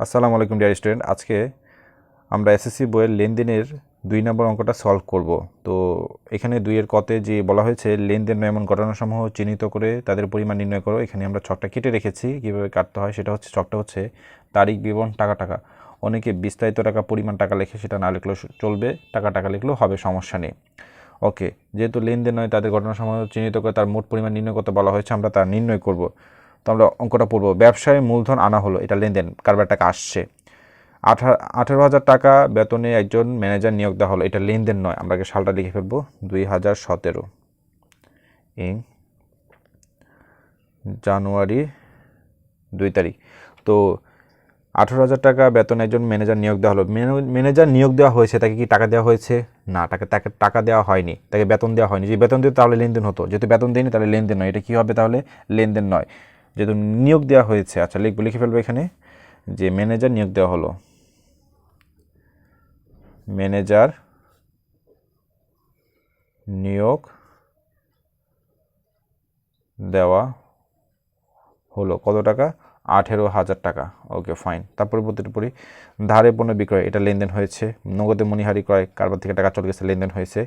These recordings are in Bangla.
আসসালামু আলাইকুম ডিয়ার স্টুডেন্ট। আজকে আমরা এসএসসি বইয়ের লেনদেনের 2 নম্বর অঙ্কটা সলভ করব। তো এখানে 2 এর কতে যে বলা হয়েছে লেনদেন এমন ঘটনাসমূহ চিহ্নিত করে তাদের পরিমাণ নির্ণয় করো। এখানে আমরা ছকটা কেটে রেখেছি, কীভাবে কাটতে হয় সেটা হচ্ছে, ছকটা হচ্ছে তারিখ, বিবরণ, টাকা টাকা। অনেকে বিস্তারিত টাকা, পরিমাণ টাকা লেখে, সেটা না লিখলেও চলবে, টাকা টাকা লিখলেও হবে, সমস্যা নেই। ওকে, যেহেতু লেনদেন নয় তাদের ঘটনাসমূহ চিহ্নিত করে তার মোট পরিমাণ নির্ণয় করতে বলা হয়েছে, আমরা তার নির্ণয় করব। তো আমরা অঙ্কটা পড়ব। ব্যবসায় মূলধন আনা হলো, এটা লেনদেন, কারবার টাকা আসছে। 18,000 টাকা বেতনে একজন ম্যানেজার নিয়োগ দেওয়া হলো, এটা লেনদেন নয়, আমরা আগে সালটা লিখে ফেলবো, 2017 ইং জানুয়ারি 2 তারিখ। তো 18,000 টাকা বেতনে একজন ম্যানেজার নিয়োগ দেওয়া হলো। ম্যানেজার নিয়োগ দেওয়া হয়েছে, তাকে কি টাকা দেওয়া হয়েছে? না, তাকে টাকা দেওয়া হয়নি, তাকে বেতন দেওয়া হয়নি। যে বেতন দিত তাহলে লেনদেন হতো, যেহেতু বেতন দেয়নি তাহলে লেনদেন নয়। এটা কী হবে তাহলে? লেনদেন নয়, যেহেতু নিয়োগ দেওয়া হয়েছে। আচ্ছা, লিখে ফেলবো এখানে যে ম্যানেজার নিয়োগ দেওয়া হলো, ম্যানেজার নিয়োগ দেওয়া হলো। কত টাকা? 18,000 টাকা। ওকে, ফাইন। তারপরে পরবর্তীতে পড়ি, ধারে পণ্য বিক্রয়, এটা লেনদেন হয়েছে। নগদে মণিহারি ক্রয়, কারবার থেকে টাকা চলে গেছে, লেনদেন হয়েছে।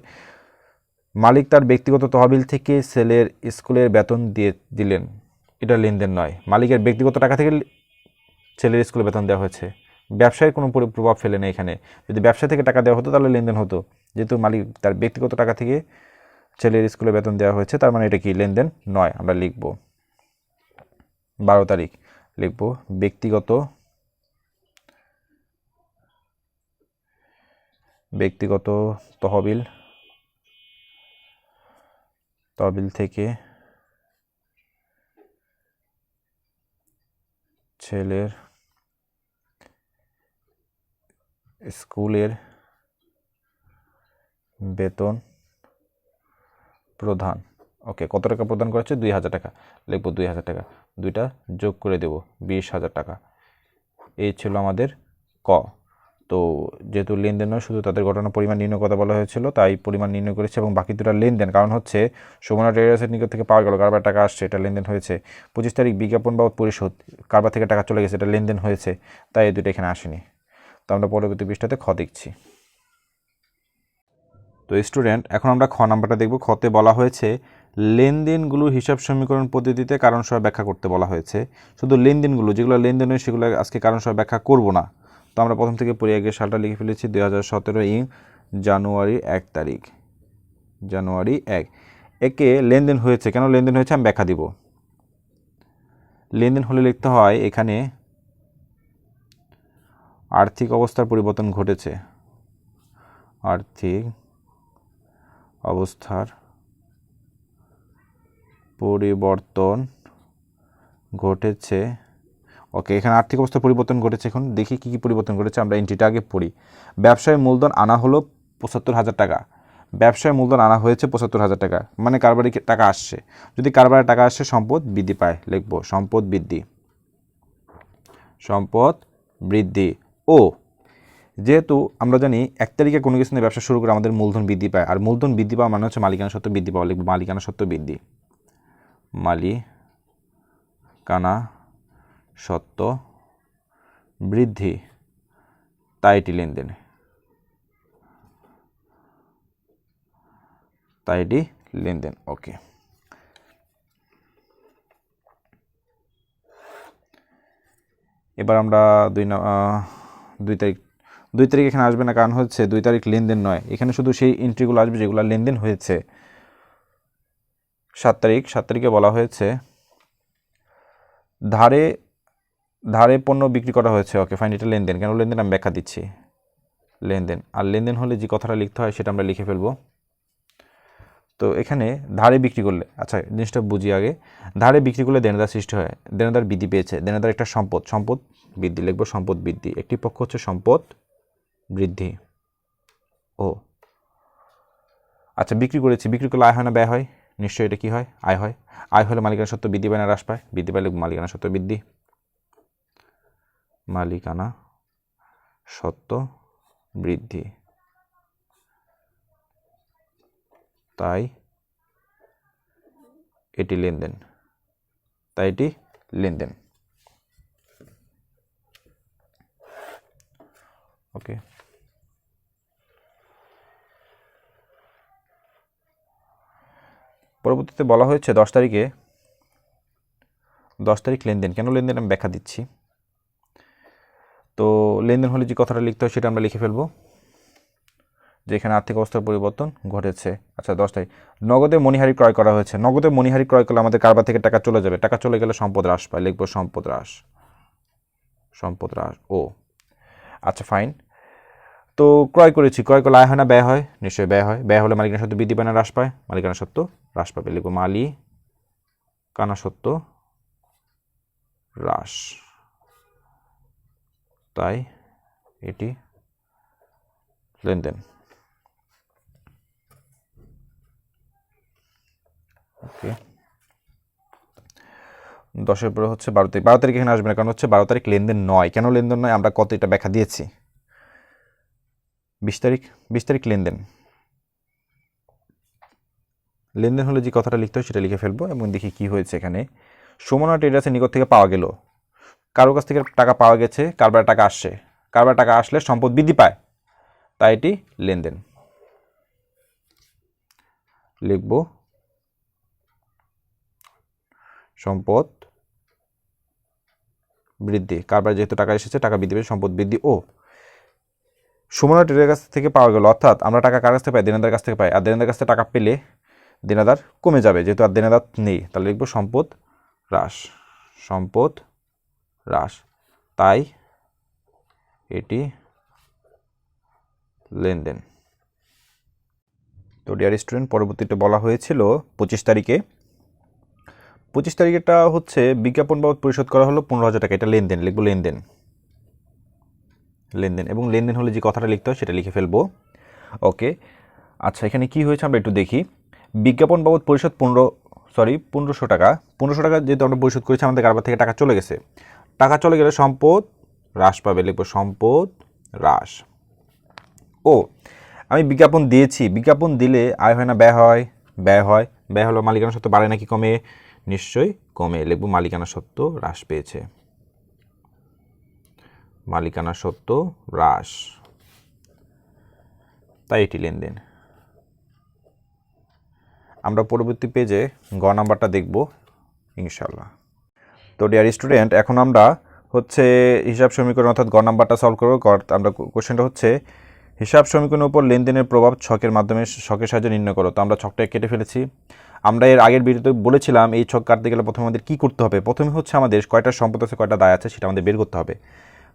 মালিক তার ব্যক্তিগত তহবিল থেকে ছেলের স্কুলের বেতন দিলেন, এটা লেনদেন নয়। মালিকের ব্যক্তিগত টাকা থেকে ছেলের স্কুলে বেতন দেওয়া হয়েছে, ব্যবসায় কোনো প্রভাব ফেলে না এখানে। যদি ব্যবসা থেকে টাকা দেওয়া হতো তাহলে লেনদেন হতো, যেহেতু মালিক তার ব্যক্তিগত টাকা থেকে ছেলের স্কুলে বেতন দেওয়া হয়েছে, তার মানে এটা কি? লেনদেন নয়। আমরা লিখব 12 তারিখ, লিখব ব্যক্তিগত তহবিল থেকে ছেলের স্কুলের বেতন প্রদান। ওকে, কত টাকা প্রদান করেছে? 2,000 টাকা। লিখব 2,000 টাকা, দুইটা যোগ করে দেব, 20,000 টাকা। এই ছিল আমাদের ক। তো যেহেতু লেনদেন নয়, শুধু তাদের ঘটনা পরিমাণ নির্ণয় কথা বলা হয়েছিল, তাই পরিমাণ নির্ণয় করেছে, এবং বাকি দুটা লেনদেন। কারণ হচ্ছে সুমনা ট্রেডার্সের নিকট থেকে পাওয়া গেল, কারবার টাকা আসছে, এটা লেনদেন হয়েছে। 25 তারিখ বিজ্ঞাপন বাবদ পরিশোধ, কারবার থেকে টাকা চলে গেছে, এটা লেনদেন হয়েছে, তাই এই দুটো এখানে আসেনি। তো আমরা পরবর্তী পৃষ্ঠাতে খ দেখছি। তো স্টুডেন্ট, এখন আমরা খ নাম্বারটা দেখব। খতে বলা হয়েছে লেনদেনগুলো হিসাব সমীকরণ পদ্ধতিতে কারণ সহ ব্যাখ্যা করতে বলা হয়েছে। শুধু লেনদেনগুলো, যেগুলো লেনদেন হয় সেগুলো আজকে কারণ সহ ব্যাখ্যা করব না। তো আমরা প্রথম থেকে পড়ে আগে সালটা লিখে ফেলেছি, 2017 ইং জানুয়ারি 1 তারিখ, জানুয়ারি 1। একে লেনদেন হয়েছে, কেন লেনদেন হয়েছে আমি ব্যাখ্যা দিব। লেনদেন হলে লিখতে হয় এখানে আর্থিক অবস্থার পরিবর্তন ঘটেছে, আর্থিক অবস্থার পরিবর্তন ঘটেছে। ওকে, এখানে আর্থিক অবস্থা পরিবর্তন ঘটেছে। এখন দেখি কী কী পরিবর্তন ঘটেছে, আমরা এন্ট্রিটা আগে পড়ি। ব্যবসায় মূলধন আনা হলো 75,000 টাকা। ব্যবসায় মূলধন আনা হয়েছে 75,000 টাকা, মানে কারবারে টাকা আসছে। যদি কারবারে টাকা আসছে, সম্পদ বৃদ্ধি পায়, লিখব সম্পদ বৃদ্ধি, সম্পদ বৃদ্ধি। ও যেহেতু আমরা জানি 1 তারিখে কোনো কিছু নিয়ে ব্যবসা শুরু করে আমাদের মূলধন বৃদ্ধি পায়, আর মূলধন বৃদ্ধি পাওয়া মানে হচ্ছে মালিকানা সত্ত্ব বৃদ্ধি পাওয়া, লিখব মালিকানা সত্ত্ব বৃদ্ধি, মালিকানা সত্ত্ব বৃদ্ধি, তাই এটি লেনদেন, তাই এটি লেনদেন। ওকে, এবার আমরা 2 তারিখ, 2 তারিখ এখানে আসবে না, কারণ হচ্ছে 2 তারিখ লেনদেন নয়। এখানে শুধু সেই এন্ট্রিগুলো আসবে যেগুলো লেনদেন হয়েছে। 7 তারিখ, 7 তারিখে বলা হয়েছে ধারে পণ্য বিক্রি করা হয়েছে। ওকে, ফাইন, এটা লেনদেন। কেন লেনদেন আমি ব্যাখ্যা দিচ্ছি। লেনদেন, আর লেনদেন হলে যে কথাটা লিখতে হয় সেটা আমরা লিখে ফেলবো। তো এখানে ধারে বিক্রি করলে, আচ্ছা জিনিসটা বুঝি আগে, ধারে বিক্রি করলে দেনাদার সৃষ্টি হয়, দেনাদার বৃদ্ধি পেয়েছে, দেনাদার একটা সম্পদ, সম্পদ বৃদ্ধি, লিখব সম্পদ বৃদ্ধি। একটি পক্ষ হচ্ছে সম্পদ বৃদ্ধি। ও আচ্ছা, বিক্রি করেছি, বিক্রি করলে আয় হয় না ব্যয় হয়? নিশ্চয়ই এটা কি হয়? আয় হয়। আয় হলে মালিকানা সত্ত্ব বৃদ্ধি পায় না হ্রাস পায়? বৃদ্ধি পায়, লিখব মালিকানা সত্ত্ব বৃদ্ধি, মালিকানা সত্ত্ব বৃদ্ধি, তাই এটি লেনদেন, তাই এটি লেনদেন। ওকে, পরবর্তীতে বলা হয়েছে 10 তারিখে 10 তারিখ লেনদেন। কেন লেনদেন আমি ব্যাখ্যা দিচ্ছি। তো লেনদেন হলে যে কথাটা লিখতে হয় সেটা আমরা লিখে ফেলবো, যেখানে আর্থিক অবস্থার পরিবর্তন ঘটেছে। আচ্ছা, 10 তারিখ নগদে মণিহারি ক্রয় করা হয়েছে। নগদে মণিহারি ক্রয় করলে আমাদের কারবার থেকে টাকা চলে যাবে, টাকা চলে গেলে সম্পদ হ্রাস পায়, লিখবো সম্পদ হ্রাস, সম্পদ হ্রাস ও। আচ্ছা ফাইন, তো ক্রয় করেছি, ক্রয় করলে আয় হয় না ব্যয় হয়? নিশ্চয়ই ব্যয় হয়। ব্যয় হলে মালিকানা সত্ত্ব বৃদ্ধি পায় না হ্রাস পায়? মালিকানা সত্ত্ব হ্রাস পাবে, লিখবো মালিকানা সত্ত্ব হ্রাস, তাই এটি লেনদেন। ওকে, 10-এর পরে হচ্ছে 12 তারিখ। 12 তারিখ এখানে আসবে না, কারণ হচ্ছে 12 তারিখ লেনদেন নয়। কেন লেনদেন নয় আমরা কত এটা ব্যাখ্যা দিয়েছি। 20 তারিখ, 20 তারিখ লেনদেন। লেনদেন হলে যে কথাটা লিখতে হয় সেটা লিখে ফেলবো এবং দেখি কি হয়েছে এখানে। সুমনা ট্রেডার্সের নিকট থেকে পাওয়া গেল, কারো কাছ থেকে টাকা পাওয়া গেছে, কারবার টাকা আসছে, কারবার টাকা আসলে সম্পদ বৃদ্ধি পায়, তাই এটি লেনদেন, লিখব সম্পদ বৃদ্ধি। কারবার যেহেতু টাকা এসেছে, টাকা বৃদ্ধি পেয়ে সম্পদ বৃদ্ধি ও। সুমনা ট্রেডারের কাছ থেকে পাওয়া গেল, অর্থাৎ আমরা টাকা কার কাছ থেকে পাই? দেনাদার কাছ থেকে পাই। আর দেনাদার কাছ থেকে টাকা পেলে দেনাদার কমে যাবে, যেহেতু আর দেনাদার নেই, তাহলে লিখব সম্পদ হ্রাস, সম্পদ হ্রাস, তাই এটি লেনদেন। তো ডিয়ার স্টুডেন্ট, পরবর্তীতে বলা হয়েছিল 25 তারিখে, 25 তারিখেটা হচ্ছে বিজ্ঞাপন বাবদ পরিশোধ করা হলো 15,000 টাকা, এটা লেনদেন, লিখবো লেনদেন, লেনদেন। এবং লেনদেন হলে যে কথাটা লিখতে হয় সেটা লিখে ফেলবো। ওকে, আচ্ছা এখানে কি হয়েছে আমরা একটু দেখি। বিজ্ঞাপন বাবদ পরিশোধ 1500 টাকা। 1500 টাকা যেহেতু আমরা পরিশোধ করেছি, আমাদের কারবার থেকে টাকা চলে গেছে, টাকা চলে গেলে সম্পদ হ্রাস পাবে, লিখবো সম্পদ হ্রাস ও। আমি বিজ্ঞাপন দিয়েছি, বিজ্ঞাপন দিলে আয় হয় না ব্যয় হয়? ব্যয় হয়। ব্যয় হলো মালিকানা সত্ত্ব বাড়ে নাকি কমে? নিশ্চয়ই কমে, লিখবো মালিকানা সত্ত্ব হ্রাস পেয়েছে, মালিকানা সত্ত্ব হ্রাস, তাই এটি লেনদেন। আমরা পরবর্তী পেজে গ নাম্বারটা দেখব ইনশাল্লাহ। তো ডিয়ার স্টুডেন্ট, এখন আমরা হচ্ছে হিসাব সমীকরণ অর্থাৎ গ নাম্বারটা সলভ করবো। আমরা কোশ্চেনটা হচ্ছে হিসাব সমীকরণের উপর লেনদেনের প্রভাব ছকের মাধ্যমে, ছকের সাহায্যে নির্ণয় করো। তো আমরা ছকটা কেটে ফেলেছি। আমরা এর আগের ভিডিওতে বলেছিলাম এই ছক কাটতে গেলে প্রথমে আমাদের কী করতে হবে। প্রথমে হচ্ছে আমাদের কয়টা সম্পদ আছে, কয়টা দায় আছে সেটা আমাদের বের করতে হবে।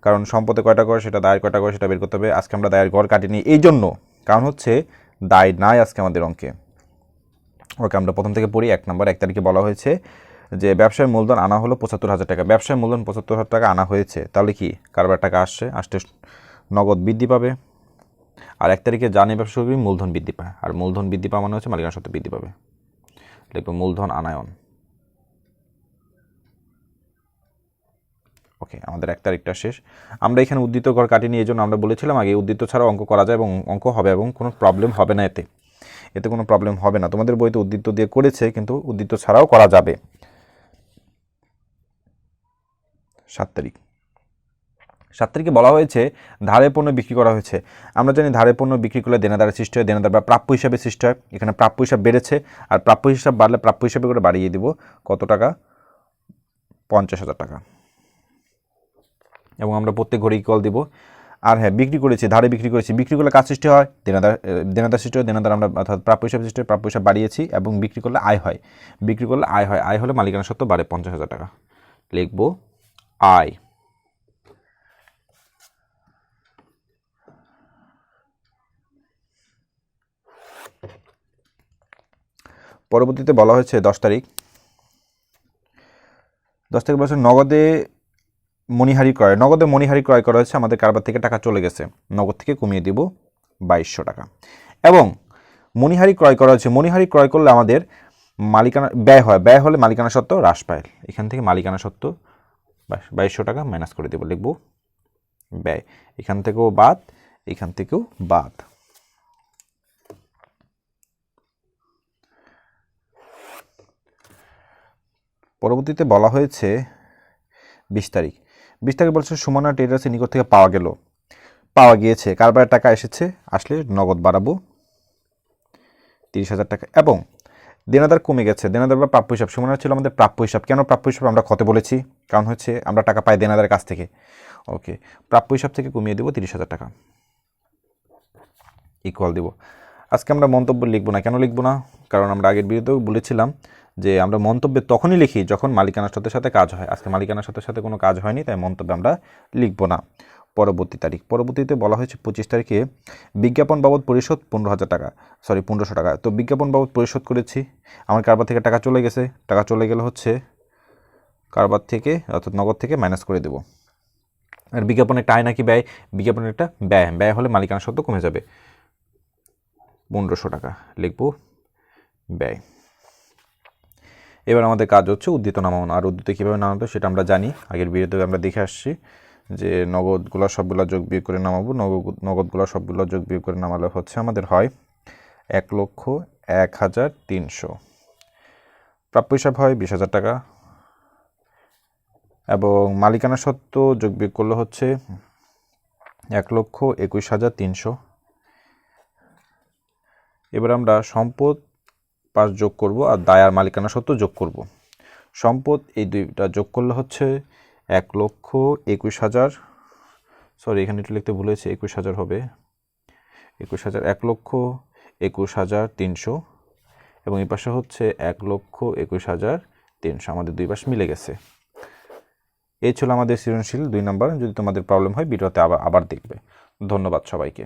কারণ সম্পদে কয়টা করে, সেটা দায়ের কয়টা করে সেটা বের করতে হবে। আজকে আমরা দায়ের গড় কাটিনি এই জন্য, কারণ হচ্ছে দায় নাই আজকে আমাদের অঙ্কে। ওকে, আমরা প্রথম থেকে পড়ি। 1 নম্বর 1 তারিখে বলা হয়েছে যে ব্যবসায় মূলধন আনা হলো 75,000 টাকা। ব্যবসায় মূলধন 75,000 টাকা আনা হয়েছে, তাহলে কি কারবার টাকা আসছে, নগদ বৃদ্ধি পাবে। আর 1 তারিখে জানি ব্যবসা শুরু করি, মূলধন বৃদ্ধি পায়, আর মূলধন বৃদ্ধি পাওয়া মানে হচ্ছে মালিকানা সত্ত্ব বৃদ্ধি পাবে, লিখবো মূলধন আনায়ন। ওকে, আমাদের 1 তারিখটা শেষ। আমরা এখানে উদ্ধৃত ঘর কাটিনি, এই জন্য আমরা বলেছিলাম আগে উদ্ধৃত ছাড়াও অঙ্ক করা যায় এবং অঙ্ক হবে এবং কোনো প্রবলেম হবে না, এতে কোনো প্রবলেম হবে না। তোমাদের বইতে উদ্ধৃত দিয়ে করেছে, কিন্তু উদ্ধৃত ছাড়াও করা যাবে। 7 তারিখ, 7 তারিখে বলা হয়েছে ধারে পণ্য বিক্রি করা হয়েছে। আমরা জানি ধারে পণ্য বিক্রি করলে দেনাদারের সৃষ্টি হয়, দেনাদার বা প্রাপ্য হিসাবে সৃষ্টি হয়। এখানে প্রাপ্য হিসাব বেড়েছে, আর প্রাপ্য হিসাব বাড়লে প্রাপ্য হিসাবে করে বাড়িয়ে দিব কত টাকা, 50,000 টাকা। এবং আমরা প্রত্যেক ঘরে ইকুয়াল দিব। আর হ্যাঁ, বিক্রি করেছি, ধারে বিক্রি করেছি, বিক্রি করলে কাজ সৃষ্টি হয়, দেনাদার সৃষ্টি হয়, দেনাদার আমরা অর্থাৎ প্রাপ্য হিসাবে সৃষ্টি হয়, প্রাপ্য হিসাব বাড়িয়েছি এবং বিক্রি করলে আয় হয়, বিক্রি করলে আয় হয়, আয় হলে মালিকানা সত্ত্ব বাড়ে 50,000 টাকা, লিখবো আয়। পরবর্তীতে বলা হয়েছে 10 তারিখ, 10 তারিখ বলা হচ্ছে নগদে মণিহারি ক্রয়। নগদে মণিহারি ক্রয় করা হয়েছে, আমাদের কারবার থেকে টাকা চলে গেছে, নগদ থেকে কমিয়ে দিব 2200 টাকা। এবং মণিহারি ক্রয় করা হয়েছে, মণিহারি ক্রয় করলে আমাদের মালিকানা ব্যয় হয়, ব্যয় হলে মালিকানা সত্ত্ব হ্রাস পায়, এখান থেকে মালিকানা সত্ত্ব 2200 টাকা মাইনাস করে দেব, লিখব ব্যয়। এখান থেকেও বাদ, এখান থেকেও বাদ। পরবর্তীতে বলা হয়েছে 20 তারিখ, 20 তারিখ বলছে সুমনা ট্রেডার্সের নিকট থেকে পাওয়া গেল। পাওয়া গিয়েছে, কারবারের টাকা এসেছে, আসলে নগদ বাড়াবো 30,000 টাকা। এবং দেনাদার কমে গেছে, দেনাদার বা প্রাপ্য হিসাব সমান ছিল আমাদের প্রাপ্য হিসাব। কেন প্রাপ্য হিসাব আমরা কত বলেছি? কারণ হচ্ছে আমরা টাকা পাই দেনাদারের কাছ থেকে। ওকে, প্রাপ্য হিসাব থেকে কমিয়ে দেবো 30,000 টাকা, ইকুয়াল দেব। আজকে আমরা মন্তব্য লিখবো না। কেন লিখবো না? কারণ আমরা আগের ভিডিওতেও বলেছিলাম যে আমরা মন্তব্যে তখনই লিখি যখন মালিকানার সাথে সাথে কাজ হয়। আজকে মালিকানার সাথে সাথে কোনো কাজ হয়নি, তাই মন্তব্যে আমরা লিখবো না। পরবর্তী তারিখ, পরবর্তীতে বলা হয়েছে 25 তারিখে বিজ্ঞাপন বাবদ পরিশোধ 15,000 টাকা, সরি 1500 টাকা। তো বিজ্ঞাপন বাবদ পরিশোধ করেছি, আমার কারবার থেকে টাকা চলে গেছে, টাকা চলে গেলে হচ্ছে কারবার থেকে অর্থাৎ নগদ থেকে মাইনাস করে দেব। আর বিজ্ঞাপনের একটা আয় নাকি ব্যয়? বিজ্ঞাপনের একটা ব্যয়, ব্যয় হলে মালিকানা সত্ত্ব কমে যাবে, 1500 টাকা লিখব ব্যয়। এবার আমাদের কাজ হচ্ছে উদ্ধৃত নামানো। আর উদ্ধৃত কীভাবে নামাতে সেটা আমরা জানি, আগের ভিডিওতে আমরা দেখে আসছি যে নগদগুলো সবগুলো যোগ বিয়োগ করে নামাবো। নগদগুলো সবগুলো যোগ বিয়োগ করে নামালে হচ্ছে আমাদের হয় 1,01,300। প্রাপ্য হিসাব হয় 20,000 টাকা, এবং মালিকানা সত্ত্ব যোগ বিয়োগ করলে হচ্ছে 1,21,300। এবার আমরা সম্পদ পাশ যোগ করব আর দায় আর মালিকানা সত্ত্ব যোগ করব। সম্পদ এই দুইটা যোগ করলে হচ্ছে 1,21,000, সরি এখানে একটু লিখতে ভুলেছি, 21,000 হবে, 21,000, 1,21,300, এবং এই পাশে হচ্ছে 1,21,300। আমাদের দুই পাশ মিলে গেছে। এই ছিল আমাদের সৃজনশীল 2 নম্বর। যদি তোমাদের প্রবলেম হয় ভিডিওতে আবার দেখবে। ধন্যবাদ সবাইকে।